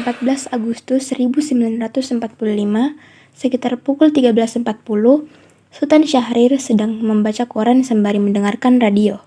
14 Agustus 1945, sekitar pukul 13.40, Sultan Syahrir sedang membaca koran sembari mendengarkan radio.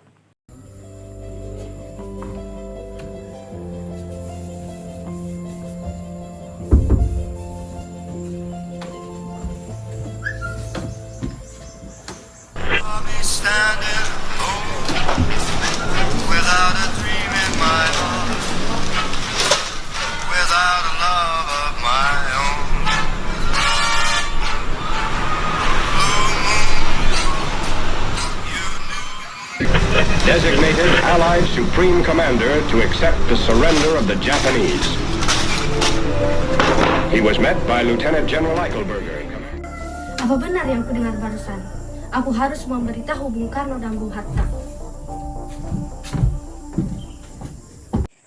Designated Allied Supreme Commander to accept the surrender of the Japanese. He was met by Lieutenant General Eichelberger. Apa benar yang kudengar barusan? Aku harus memberitahu Bung Karno dan Bung Hatta.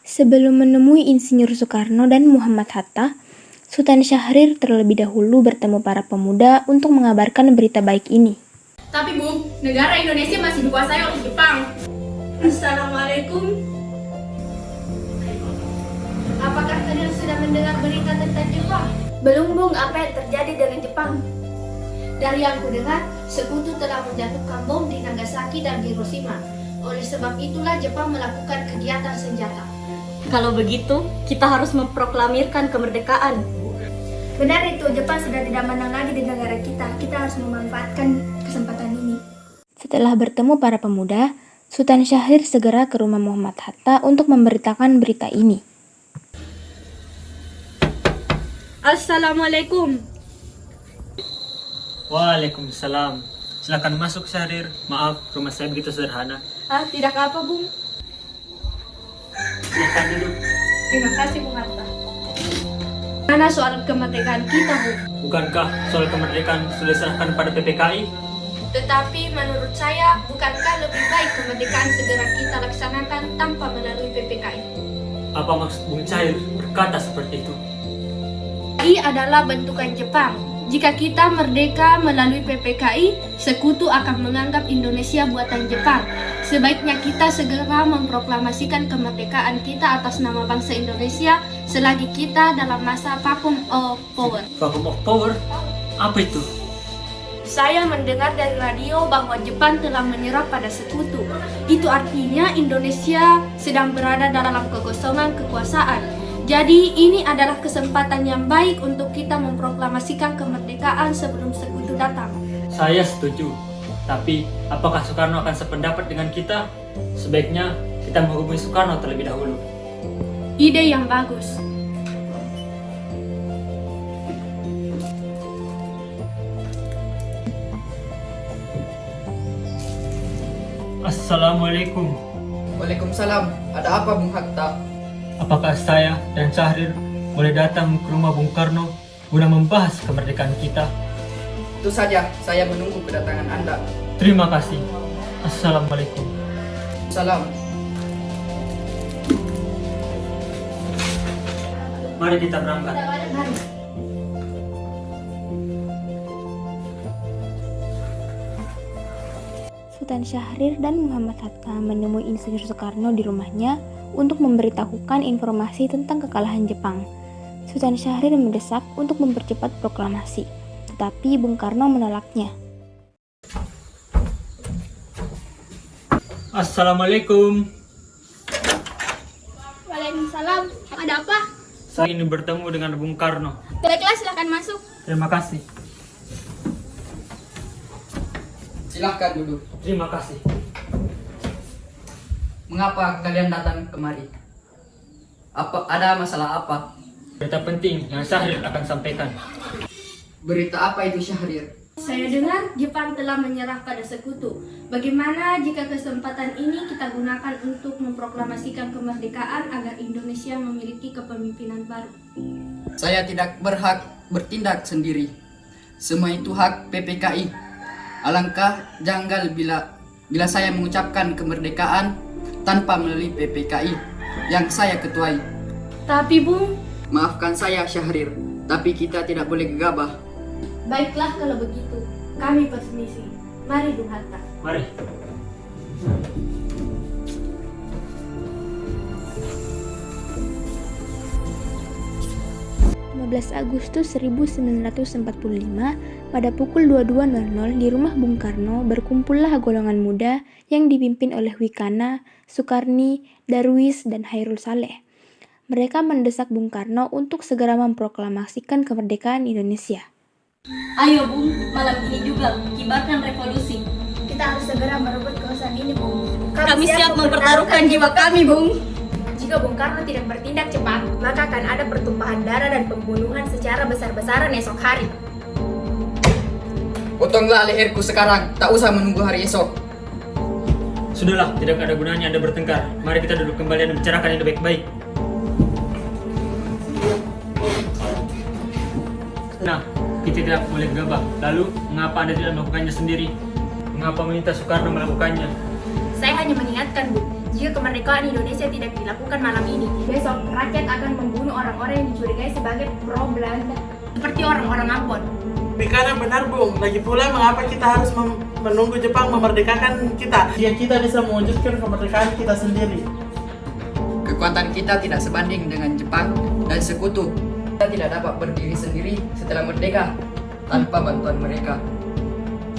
Sebelum menemui Insinyur Soekarno dan Muhammad Hatta, Sultan Syahrir terlebih dahulu bertemu para pemuda untuk mengabarkan berita baik ini. Tapi Bung, negara Indonesia masih dikuasai oleh Jepang. Assalamualaikum. Apakah kalian sudah mendengar berita tentang Jepang? Belum Bung, apa yang terjadi dengan Jepang? Dari yang kudengar, sekutu telah menjatuhkan bom di Nagasaki dan Hiroshima. Oleh sebab itulah Jepang melakukan kegiatan senjata. Kalau begitu, kita harus memproklamirkan kemerdekaan. Benar itu, Jepang sudah tidak menang lagi di negara kita. Kita harus memanfaatkan kesempatan ini. Setelah bertemu para pemuda, Sultan Syahrir segera ke rumah Muhammad Hatta untuk memberitakan berita ini. Assalamualaikum. Waalaikumsalam. Silakan masuk Syahrir. Maaf, rumah saya begitu sederhana. Tidak apa Bung. Silakan duduk. Terima kasih Bung Hatta. Mana soal kemerdekaan kita, Bung? Bukankah soal kemerdekaan sudah diserahkan pada PPKI? Tetapi menurut saya, bukankah lebih baik kemerdekaan segera kita laksanakan tanpa melalui PPKI? Apa maksud Bung Cair berkata seperti itu? PPKI adalah bentukan Jepang. Jika kita merdeka melalui PPKI, sekutu akan menganggap Indonesia buatan Jepang. Sebaiknya kita segera memproklamasikan kemerdekaan kita atas nama bangsa Indonesia selagi kita dalam masa vacuum of power. Vacuum of power? Apa itu? Saya mendengar dari radio bahwa Jepang telah menyerah pada sekutu. Itu artinya Indonesia sedang berada dalam kekosongan kekuasaan. Jadi ini adalah kesempatan yang baik untuk kita memproklamasikan kemerdekaan sebelum sekutu datang. Saya setuju. Tapi apakah Soekarno akan sependapat dengan kita? Sebaiknya kita menghubungi Soekarno terlebih dahulu. Ide yang bagus. Assalamualaikum. Waalaikumsalam. Ada apa Bung Hatta? Apakah saya dan Syahrir boleh datang ke rumah Bung Karno guna membahas kemerdekaan kita? Itu saja, saya menunggu kedatangan Anda. Terima kasih. Assalamualaikum. Salam. Mari kita berangkat. Sultan Syahrir dan Muhammad Hatta menemui Insinyur Soekarno di rumahnya untuk memberitahukan informasi tentang kekalahan Jepang. Sultan Syahrir mendesak untuk mempercepat proklamasi, tetapi Bung Karno menolaknya. Assalamualaikum. Waalaikumsalam. Ada apa? Saya ingin bertemu dengan Bung Karno. Baiklah, silakan masuk. Terima kasih. Silahkan duduk. Terima kasih. Mengapa kalian datang kemari? Ada masalah apa? Berita penting yang Syahrir akan sampaikan. Berita apa itu Syahrir? Saya dengar Jepang telah menyerah pada sekutu. Bagaimana jika kesempatan ini kita gunakan untuk memproklamasikan kemerdekaan agar Indonesia memiliki kepemimpinan baru? Saya tidak berhak bertindak sendiri. Semua itu hak PPKI. Alangkah janggal bila saya mengucapkan kemerdekaan tanpa melalui PPKI yang saya ketuai. Tapi Bung, Maafkan saya Syahrir, tapi kita tidak boleh gegabah. baiklah kalau begitu. Kami permisi. Mari Bung Hatta. Mari. 15 Agustus 1945, pada pukul 22.00 di rumah Bung Karno berkumpullah golongan muda yang dipimpin oleh Wikana, Sukarni, Darwis, dan Hairul Saleh. Mereka mendesak Bung Karno untuk segera memproklamasikan kemerdekaan Indonesia. Ayo Bung, malam ini juga kibarkan revolusi. Kita harus segera merebut kekuasaan ini, Bung. Kami siap mempertaruhkan jiwa kami, Bung. Jika Bung Karno tidak bertindak cepat, maka akan ada pertumpahan darah dan pembunuhan secara besar-besaran esok hari. Potonglah leherku sekarang, tak usah menunggu hari esok. Sudahlah, tidak ada gunanya Anda bertengkar. Mari kita duduk kembali dan bicarakan yang baik-baik. Nah, kita tidak boleh gegabah. Lalu, mengapa Anda tidak melakukannya sendiri? Mengapa meminta Soekarno melakukannya? Saya hanya mengingatkan, Bu, jika kemerdekaan Indonesia tidak dilakukan malam ini, besok rakyat akan membunuh orang-orang yang dicurigai sebagai pro-Belanda, seperti orang-orang Ambon. Karena benar Bung, lagi pula mengapa kita harus menunggu Jepang memerdekakan kita? Ya kita bisa mewujudkan kemerdekaan kita sendiri. Kekuatan kita tidak sebanding dengan Jepang dan sekutu. Kita tidak dapat berdiri sendiri setelah merdeka tanpa bantuan mereka.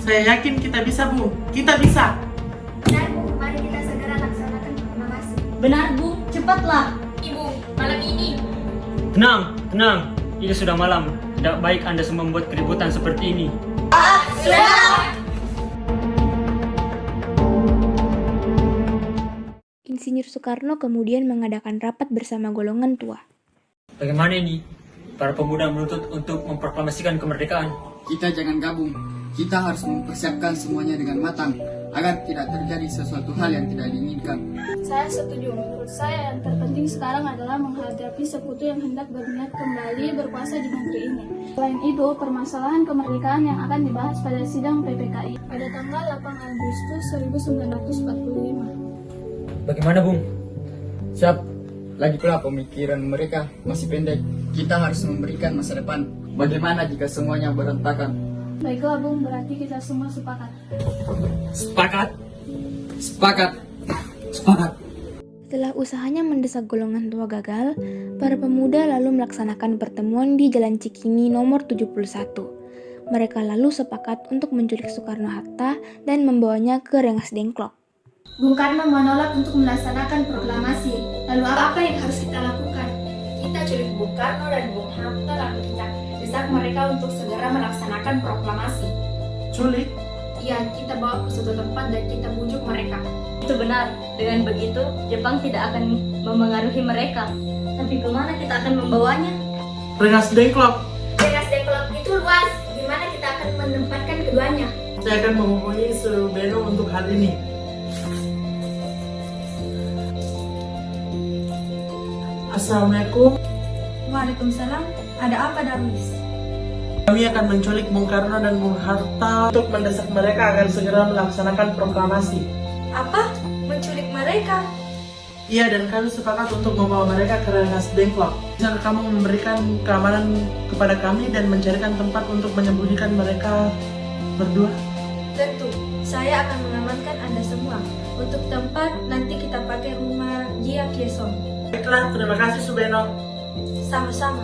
Saya yakin kita bisa Bung, kita bisa. Benar, Bu, mari kita segera laksanakan proklamasi. Benar Bung, cepatlah. Ibu, malam ini. Tenang, tenang. Ini sudah malam. Tidak baik Anda semua membuat keributan seperti ini. Insinyur Soekarno kemudian mengadakan rapat bersama golongan tua. Bagaimana ini? Para pemuda menuntut untuk memproklamasikan kemerdekaan. Kita jangan gabung. Kita harus mempersiapkan semuanya dengan matang agar tidak terjadi sesuatu hal yang tidak diinginkan. Saya setuju. Menurut saya yang terpenting sekarang adalah menghadapi sekutu yang hendak berniat kembali berkuasa di negeri ini. Selain itu, permasalahan kemerdekaan yang akan dibahas pada sidang PPKI pada tanggal 8 Agustus 1945. Bagaimana, Bung? Siap. Lagi pula pemikiran mereka masih pendek. Kita harus memberikan masa depan. Bagaimana jika semuanya berantakan? Baiklah Bung, berarti kita semua sepakat. Sepakat. Sepakat. Sepakat. Setelah usahanya mendesak golongan tua gagal, para pemuda lalu melaksanakan pertemuan di Jalan Cikini nomor 71. Mereka lalu sepakat untuk menculik Soekarno-Hatta dan membawanya ke Rengas Dengklok. Bung Karno menolak untuk melaksanakan proklamasi. Lalu apa yang harus kita lakukan? Kita culik Bung Karno dan Bung Hatta, lalu kita desak mereka untuk segera melaksanakan proklamasi. Culik? Iya, kita bawa ke suatu tempat dan kita bujuk mereka. Itu benar. Dengan begitu, Jepang tidak akan memengaruhi mereka. Tapi kemana kita akan membawanya? Rengas Dengklok. Rengas Dengklok itu luas. Gimana kita akan menempatkan keduanya? Saya akan menghubungi Subeno untuk hal ini. Assalamualaikum. Waalaikumsalam. Ada apa Darwis? Kami akan menculik Bung Karno dan Bung Hatta untuk mendesak mereka agar segera melaksanakan proklamasi. Apa? Menculik mereka? Iya, dan kami sepakat untuk membawa mereka ke Rengas Dengklok. Bisa kamu memberikan keamanan kepada kami dan mencarikan tempat untuk menyembunyikan mereka berdua? Tentu. Saya akan mengamankan Anda semua. Untuk tempat, nanti kita pakai rumah Jia Kieson. Baiklah, terima kasih Subeno. Sama-sama.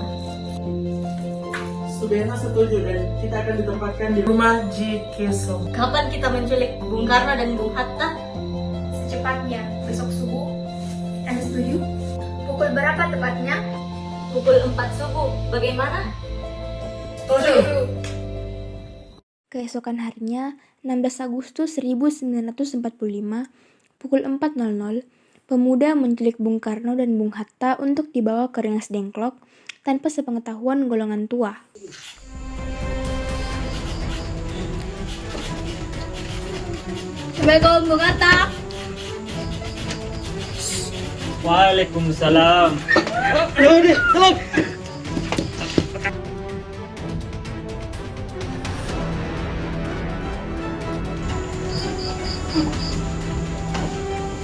Subeno setuju dan kita akan ditempatkan di rumah Ji Keso. Kapan kita menculik Bung Karno dan Bung Hatta? Secepatnya, besok subuh. Anda setuju? Pukul berapa tepatnya? Pukul 4 subuh. Bagaimana? Setuju. Keesokan harinya, 16 Agustus 1945, pukul 4.00, pemuda menculik Bung Karno dan Bung Hatta untuk dibawa ke Rengas Dengklok tanpa sepengetahuan golongan tua. Assalamualaikum Bung Hatta. Waalaikumsalam.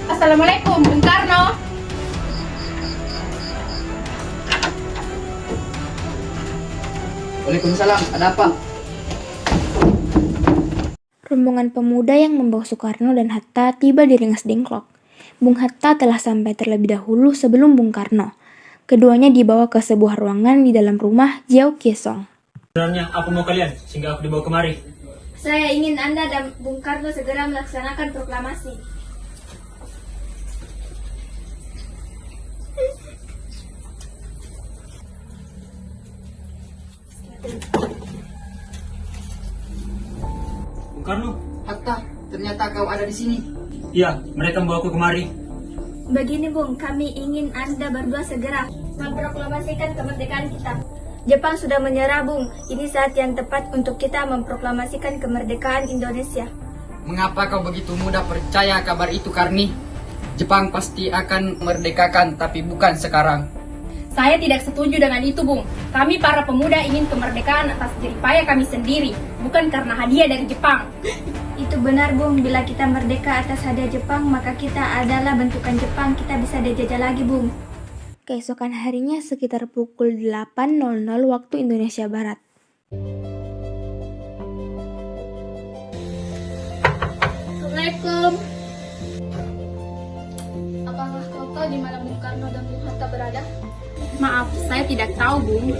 Assalamualaikum, Bung Karno. Waalaikumsalam, ada apa? Rombongan pemuda yang membawa Soekarno dan Hatta tiba di Rengas Dengklok. Bung Hatta telah sampai terlebih dahulu sebelum Bung Karno. Keduanya dibawa ke sebuah ruangan di dalam rumah Jiao Kiesong. Sebenarnya aku mau kalian, sehingga aku dibawa kemari. Saya ingin Anda dan Bung Karno segera melaksanakan proklamasi. Bung Karno? Hatta, ternyata kau ada di sini. Iya, mereka membawa aku kemari. Begini Bung, kami ingin Anda berdua segera memproklamasikan kemerdekaan kita. Jepang sudah menyerah Bung, ini saat yang tepat untuk kita memproklamasikan kemerdekaan Indonesia. Mengapa kau begitu mudah percaya kabar itu, Karni? Jepang pasti akan memerdekakan, tapi bukan sekarang. Saya tidak setuju dengan itu Bung. Kami para pemuda ingin kemerdekaan atas jeripaya kami sendiri, bukan karena hadiah dari Jepang. Itu benar Bung, bila kita merdeka atas hadiah Jepang, maka kita adalah bentukan Jepang, kita bisa dijajah lagi Bung. Keesokan harinya sekitar pukul 8.00 waktu Indonesia Barat. Assalamualaikum. Apakah kau tahu di mana Bung Karno dan Bung Hatta berada? Maaf, saya tidak tahu Bung.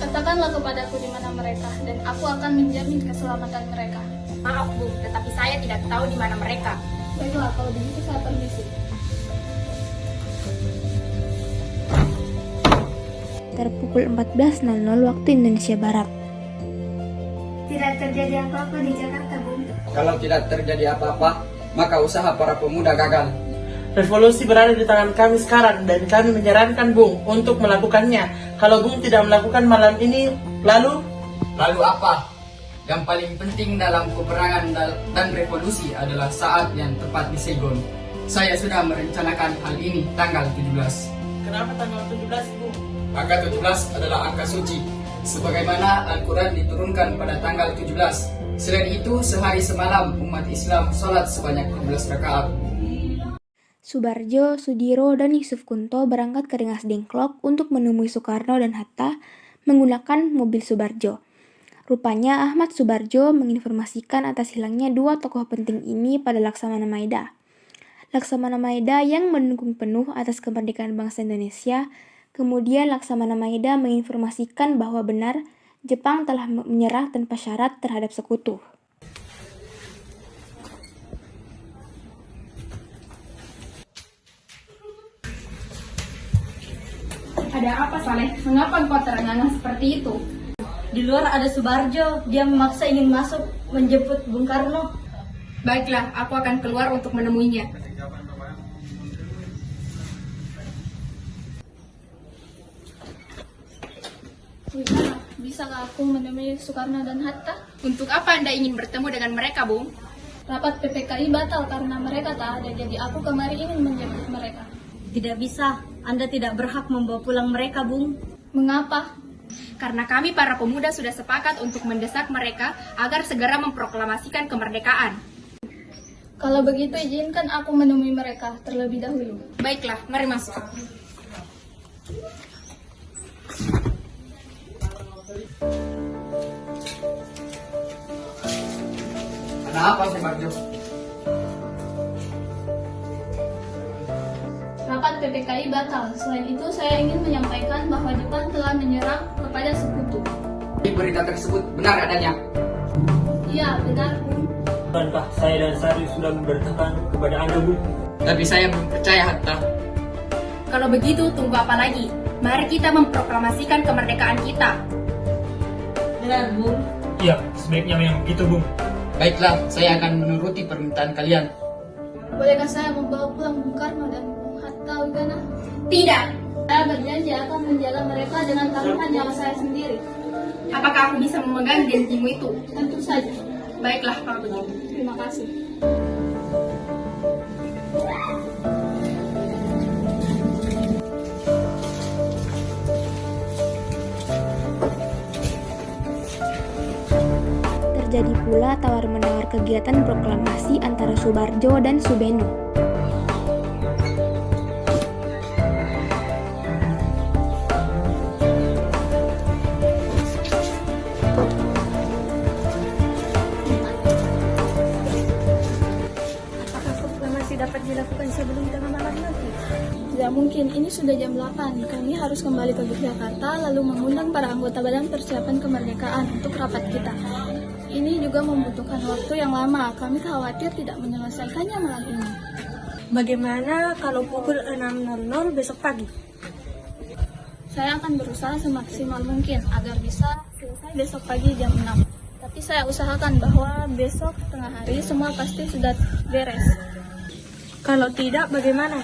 Katakanlah kepadaku di mana mereka, dan aku akan menjamin keselamatan mereka. Maaf Bung, tetapi saya tidak tahu di mana mereka. Baiklah, kalau begitu saya permisi. Sekitar pukul 14.00 waktu Indonesia Barat. Tidak terjadi apa-apa di Jakarta Bung. Kalau tidak terjadi apa-apa, maka usaha para pemuda gagal. Revolusi berada di tangan kami sekarang dan kami menyarankan Bung untuk melakukannya. Kalau Bung tidak melakukan malam ini, lalu apa? Yang paling penting dalam peperangan dan revolusi adalah saat yang tepat di Saigon. Saya sudah merencanakan hal ini tanggal 17. kenapa tanggal 17, Bung? Angka 17 adalah angka suci, sebagaimana Al-Quran diturunkan pada tanggal 17. Selain itu, sehari semalam umat Islam sholat sebanyak 12 rakaat. Subarjo, Sudiro, dan Yusuf Kunto berangkat ke Rengas Dengklok untuk menemui Soekarno dan Hatta menggunakan mobil Subarjo. Rupanya Ahmad Subarjo menginformasikan atas hilangnya dua tokoh penting ini pada Laksamana Maeda. Laksamana Maeda yang mendukung penuh atas kemerdekaan bangsa Indonesia. Kemudian Laksamana Maeda menginformasikan bahwa benar Jepang telah menyerah tanpa syarat terhadap sekutu. Ada apa Saleh? Mengapa engkau terengah-engah seperti itu? Di luar ada Subarjo, dia memaksa ingin masuk menjemput Bung Karno. Baiklah, aku akan keluar untuk menemuinya. Wihana, bisakah aku menemui Soekarno dan Hatta? Untuk apa Anda ingin bertemu dengan mereka, Bung? Rapat PPKI batal karena mereka tak ada, jadi aku kemari ingin menjemput mereka. Tidak bisa, Anda tidak berhak membawa pulang mereka, Bung. Mengapa? Karena kami para pemuda sudah sepakat untuk mendesak mereka agar segera memproklamasikan kemerdekaan. Kalau begitu izinkan aku menemui mereka terlebih dahulu. Baiklah, mari masuk. Ada apa, Subarjo? Rapat PPKI batal. Selain itu, saya ingin menyampaikan bahwa Jepang telah menyerang kepada sekutu. Berita tersebut benar adanya. Iya, benar, Bung. Bukankah saya dan Sari sudah memberitakan kepada Anda, Bu? Tapi saya belum percaya, Hatta. Kalau begitu, tunggu apa lagi? Mari kita memproklamasikan kemerdekaan kita. Benar, Bung. Iya, sebaiknya memang begitu, Bung. Baiklah, saya akan menuruti permintaan kalian. Bolehkah saya membawa pulang Bung Karno dan Bung Hatta Wigana? Tidak. Saya berjanji akan menjaga mereka dengan taruhan nyawa saya sendiri. Apakah aku bisa memegang janjimu itu? Tentu saja. Baiklah, kalau begitu. Terima kasih. Terjadi pula tawar-menawar kegiatan proklamasi antara Subarjo dan Subeno. Apakah proklamasi dapat dilakukan sebelum tengah malam nanti? Tidak mungkin. mungkin, ini sudah jam 8. Kami harus kembali ke Yogyakarta lalu mengundang para anggota Badan Persiapan Kemerdekaan untuk rapat kita. Ini juga membutuhkan waktu yang lama. Kami khawatir tidak menyelesaikannya malam ini. Bagaimana kalau pukul 6.00 besok pagi? Saya akan berusaha semaksimal mungkin agar bisa selesai besok pagi jam 6. Tapi saya usahakan bahwa besok tengah hari semua pasti sudah beres. Kalau tidak, bagaimana?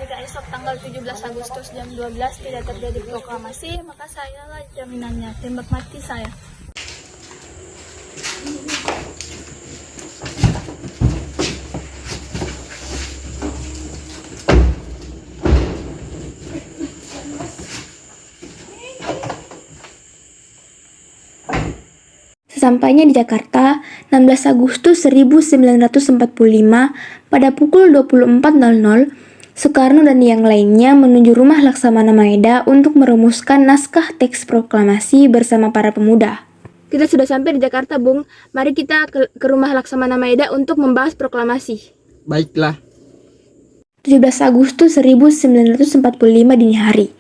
Jika esok tanggal 17 Agustus jam 12 tidak terjadi proklamasi, maka sayalah jaminannya, tembak mati saya. Sesampainya di Jakarta, 16 Agustus 1945, pada pukul 24.00, Soekarno dan yang lainnya menuju rumah Laksamana Maeda untuk merumuskan naskah teks proklamasi bersama para pemuda. Kita sudah sampai di Jakarta, Bung. Mari kita ke rumah Laksamana Maeda untuk membahas proklamasi. Baiklah. 17 Agustus 1945 dini hari.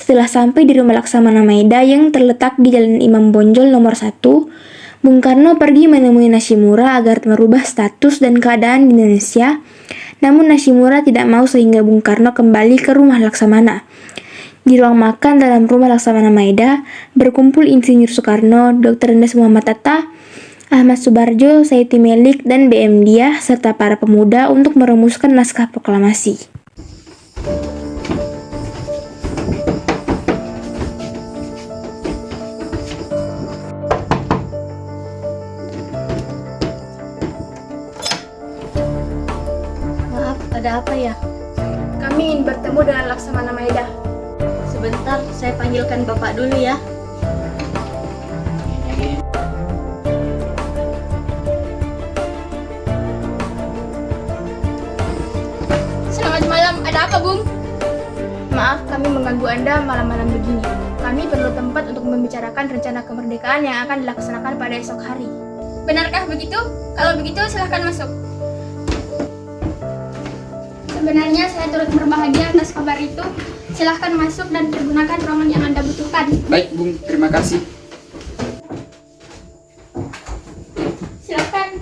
Setelah sampai di rumah Laksamana Maeda yang terletak di Jalan Imam Bonjol nomor 1, Bung Karno pergi menemui Nishimura agar merubah status dan keadaan di Indonesia. Namun Nishimura tidak mau sehingga Bung Karno kembali ke rumah Laksamana. Di ruang makan dalam rumah Laksamana Maeda berkumpul Insinyur Soekarno, Dr. Andes Muhammad Hatta, Ahmad Subarjo, Sayuti Melik, dan BM Diah serta para pemuda untuk merumuskan naskah proklamasi. Ada apa ya? Kami ingin bertemu dengan Laksamana Maeda. Sebentar, saya panggilkan Bapak dulu ya. Selamat malam, ada apa, Bung? Maaf, kami mengganggu Anda malam-malam begini. Kami perlu tempat untuk membicarakan rencana kemerdekaan yang akan dilaksanakan pada esok hari. Benarkah begitu? Kalau begitu, silahkan masuk. Sebenarnya saya turut berbahagia atas kabar itu. Silahkan masuk dan pergunakan ruangan yang Anda butuhkan. Baik, Bung. Terima kasih. Silahkan.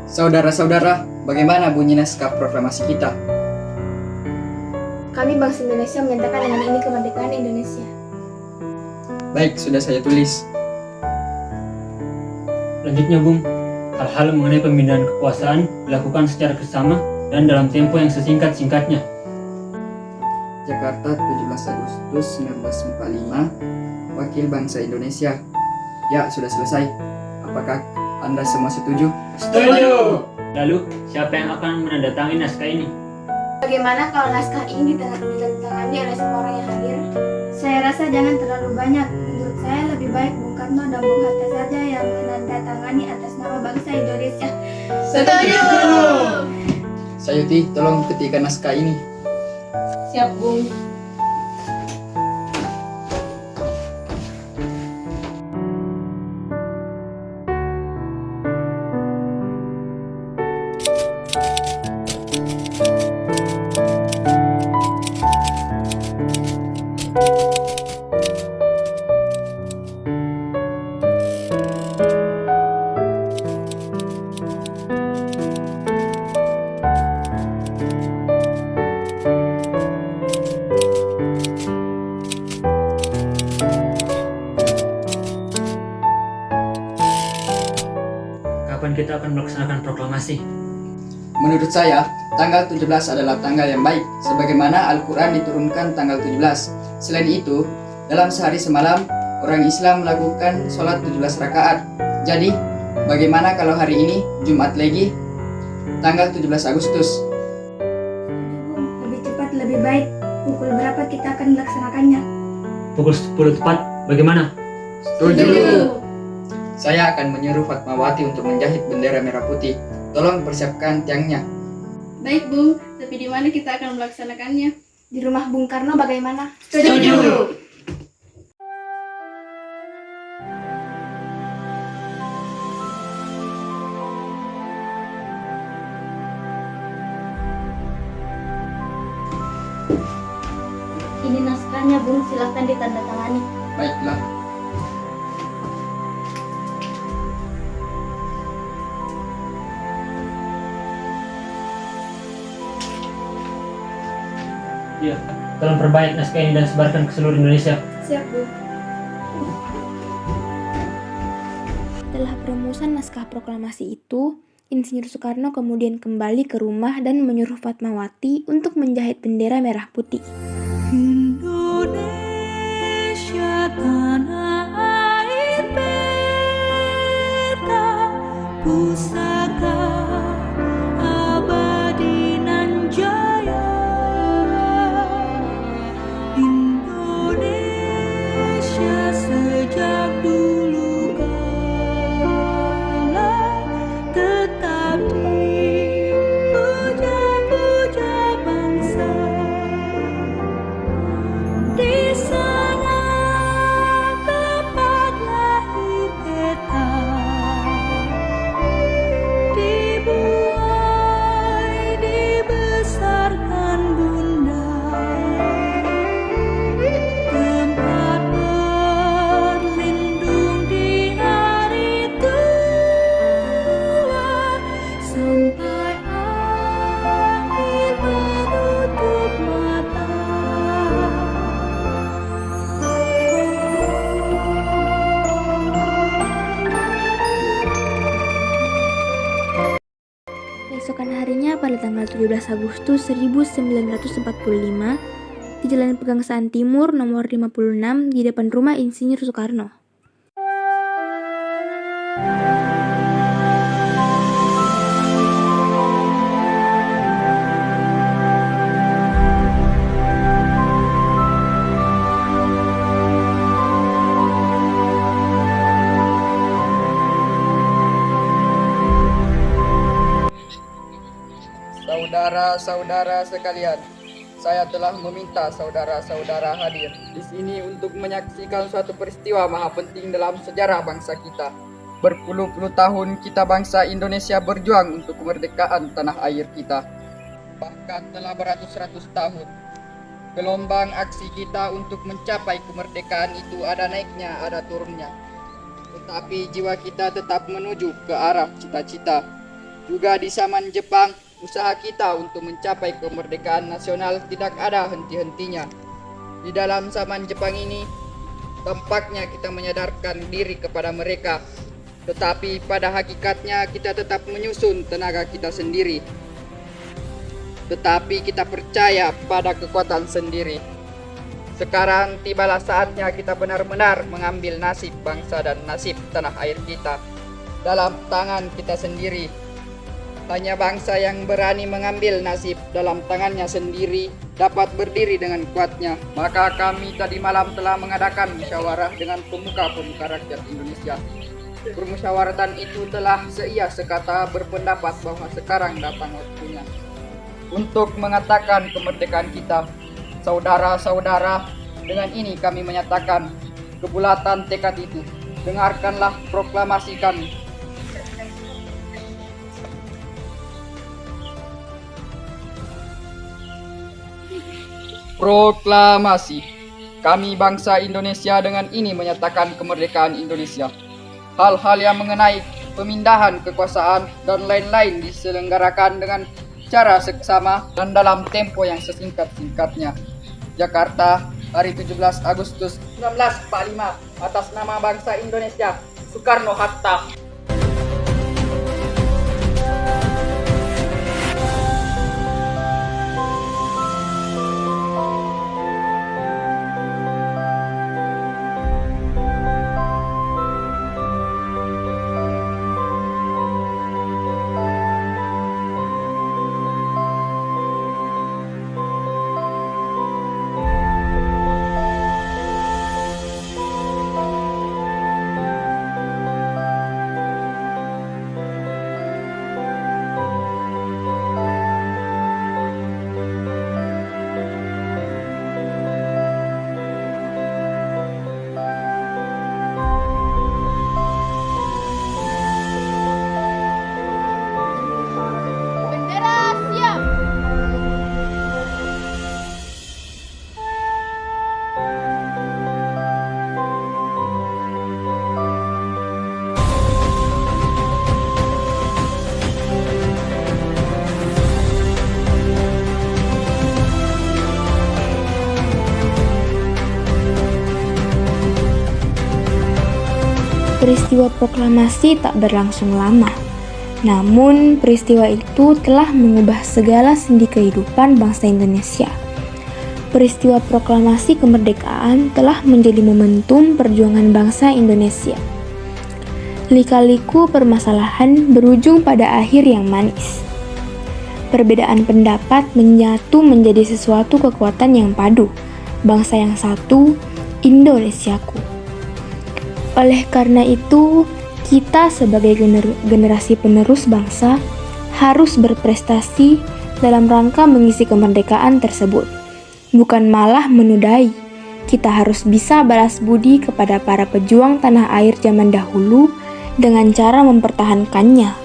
Saudara-saudara, bagaimana bunyi naskah proklamasi kita? Kami bangsa Indonesia menyatakan dengan ini kemerdekaan Indonesia. Baik, sudah saya tulis. Selanjutnya, Bung, hal-hal mengenai pemindahan kekuasaan dilakukan secara bersama dan dalam tempo yang sesingkat-singkatnya. Jakarta, 17 Agustus 1945, Wakil Bangsa Indonesia. Ya, sudah selesai. Apakah Anda semua setuju? Setuju! Lalu, siapa yang akan menandatangani naskah ini? Bagaimana kalau naskah ini ditandatangani oleh semua orang yang hadir? Saya rasa jangan terlalu banyak. Menurut saya lebih baik Bung Karno dan Bung Hatta saja yang menandatangani atas nama bangsa Indonesia. Setuju! Sayuti, tolong ketikkan naskah ini. Siap, Bung. Kapan kita akan melaksanakan proklamasi? Menurut saya, tanggal 17 adalah tanggal yang baik, sebagaimana Al-Quran diturunkan tanggal 17. Selain itu, dalam sehari semalam, orang Islam melakukan sholat 17 rakaat. Jadi, bagaimana kalau hari ini, Jumat Legi, tanggal 17 Agustus? Lebih cepat lebih baik. Pukul berapa kita akan melaksanakannya? Pukul 10 tepat, bagaimana? Setuju. Saya akan menyuruh Fatmawati untuk menjahit bendera merah putih. Tolong persiapkan tiangnya. Baik, Bung. Tapi di mana kita akan melaksanakannya? Di rumah Bung Karno bagaimana? Setuju. Ini naskahnya, Bung. Silahkan ditandatangani. Baiklah. Iya, tolong perbaik naskah ini dan sebarkan ke seluruh Indonesia. Siap, Bu. Setelah perumusan naskah proklamasi itu, Insinyur Soekarno kemudian kembali ke rumah dan menyuruh Fatmawati untuk menjahit bendera merah putih. Indonesia tanah air beta, pusaka abadi nan jaya. Indonesia sejak dulu kala tetap dipuja-puja bangsa. Di sana tempat lahir beta, dibuai dibesarkan bunda, tempat berlindung di hari tua, sampai akhir menutup mata. Keesokan harinya pada tanggal 17 Agustus 1945, di Jalan Pegangsaan Timur nomor 56 di depan rumah Insinyur Soekarno. Saudara-saudara sekalian, saya telah meminta saudara-saudara hadir di sini untuk menyaksikan suatu peristiwa maha penting dalam sejarah bangsa kita. Berpuluh-puluh tahun kita bangsa Indonesia berjuang untuk kemerdekaan tanah air kita. Bahkan telah beratus-ratus tahun. Gelombang aksi kita untuk mencapai kemerdekaan itu ada naiknya, ada turunnya. Tetapi jiwa kita tetap menuju ke arah cita-cita. Juga di zaman Jepang, usaha kita untuk mencapai kemerdekaan nasional tidak ada henti-hentinya. Di dalam zaman Jepang ini, tampaknya kita menyadarkan diri kepada mereka. Tetapi pada hakikatnya kita tetap menyusun tenaga kita sendiri. Tetapi kita percaya pada kekuatan sendiri. Sekarang tibalah saatnya kita benar-benar mengambil nasib bangsa dan nasib tanah air kita dalam tangan kita sendiri. Hanya bangsa yang berani mengambil nasib dalam tangannya sendiri dapat berdiri dengan kuatnya. Maka kami tadi malam telah mengadakan musyawarah dengan pemuka-pemuka rakyat Indonesia. Permusyawaratan itu telah seia sekata berpendapat bahwa sekarang datang waktunya untuk mengatakan kemerdekaan kita. Saudara-saudara, dengan ini kami menyatakan kebulatan tekad itu. Dengarkanlah proklamasi kami. Proklamasi. Kami bangsa Indonesia dengan ini menyatakan kemerdekaan Indonesia. Hal-hal yang mengenai pemindahan kekuasaan dan lain-lain diselenggarakan dengan cara seksama dan dalam tempo yang sesingkat-singkatnya. Jakarta, hari 17 Agustus 1945, atas nama bangsa Indonesia, Soekarno-Hatta. Peristiwa proklamasi tak berlangsung lama. Namun, peristiwa itu telah mengubah segala sendi kehidupan bangsa Indonesia. Peristiwa proklamasi kemerdekaan telah menjadi momentum perjuangan bangsa Indonesia. Lika-liku permasalahan berujung pada akhir yang manis. Perbedaan pendapat menyatu menjadi sesuatu kekuatan yang padu. Bangsa yang satu, Indonesiaku. Oleh karena itu, kita sebagai generasi penerus bangsa harus berprestasi dalam rangka mengisi kemerdekaan tersebut. Bukan malah menodai. Kita harus bisa balas budi kepada para pejuang tanah air zaman dahulu dengan cara mempertahankannya.